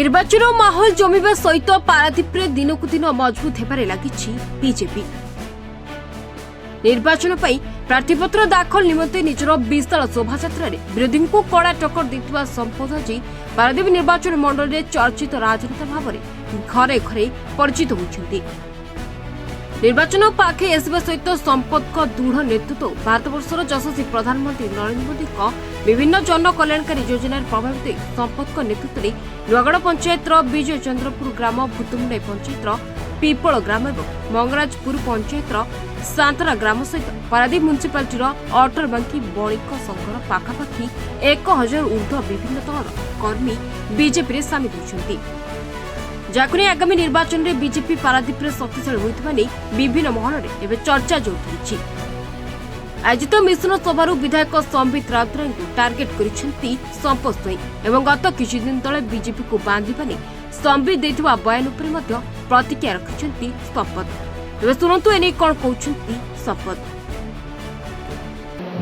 निर्वाचन माहौल जमीवा सहित पारादीप दिनकू दिन मजबूत होबार लगी बीजेपी। निर्वाचन प्रार्थीपत्र दाखल निमंते निजर विशाल शोभायात्रा विरोधी को कड़ा टक्कर देता संपद आज पारादीप निर्वाचन मंडल में चर्चित राजनेता भाव में घरे घरे परिचित होती। निर्वाचन पाखे आसवा सहित संपद दृढ़ नेतृत्व भारतवर्षर यशस्वी प्रधानमंत्री नरेंद्र मोदी विभिन्न जन कल्याणकारी योजनार प्रभावित संपद नेतृत्व में नुआगढ़ पंचायत विजय चंद्रपुर ग्राम भूतमुंडाई पंचायत पिपल ग्राम और मंगराजपुर पंचायत सांतरा ग्राम सहित पारादीप म्युनिसिपालिटी अटरबांकी बणिक संघर पाखापाखि 1000 ऊर्ध्व विभिन्न दलर कर्मी बीजेपी सामिल होती। जाकुने आगामी निर्वाचन में बीजेपी पारादीप शक्तिशाली होता विभिन्न महल में चर्चा जोर धरी। आयोजित मिशन सभार विधायक संबित राउतराय को टार्गेट करिसेंती संपद स्वयं और गत किछि दिन तले बीजेपी को बांधिबा नै संबित देथिबा बयान उपरे मध्य प्रतिक्रिया रखिसेंती संपद। तेज सुनंतु एने कोन कहउछंती संपद।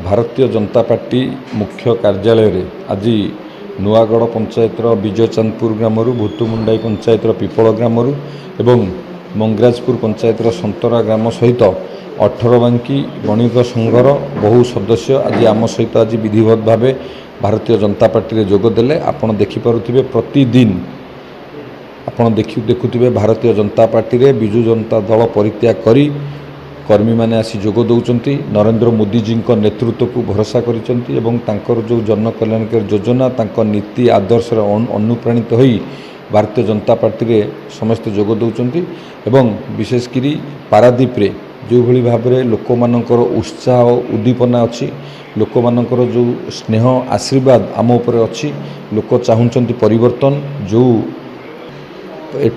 भारतीय जनता पार्टी मुख्य कार्यालय रे आज नुआगढ़ पंचायत विजय चंदपुर ग्राम भूतमुंडाई पंचायत पिपल ग्राम एवं मंगराजपुर पंचायत संतरा ग्राम सहित 18 बांकी बणिक संघर बहु सदस्य आज आम सहित आज विधिवत भाव भारतीय जनता पार्टी जोगदेले। आपण देखिपे प्रतिदिन आपण देखुवे भारतीय जनता पार्टी रे विजु जनता दल परित्याग करी कर्मी माने आसी जोग दौरान नरेंद्र मोदी जी नेतृत्व को भरोसा करिसेंती एवं तांकर जो जन कल्याणकारी योजना तांकर नीति आदर्श अनुप्राणित होई भारतीय जनता पार्टी रे समस्त जोग दौरान एवं विशेषकर पारादीप रे जो भली भाव में लोक मानकर उत्साह उद्दीपना अच्छी लोक मानकर जो स्नेह आशीर्वाद आम उपर अच्छी लोक चाहूँगी परिवर्तन जो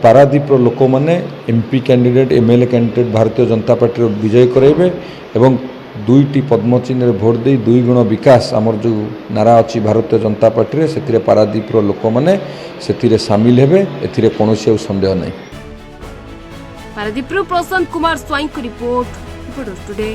पारादीप लोक मैंने MP candidate MLA candidate Bharatiya Janata party विजय कराइबे एवं 2टी पद्म चिन्ह भोट दे 2 गुण विकास आमर जो नारा अच्छी भारतीय जनता पार्टी से पारादीप लोक मैंने से सामिल हेबे एथिरे कोनोसी संदेह नहीं। पारादीप प्रशांत कुमार स्वाई को रिपोर्ट टुडे।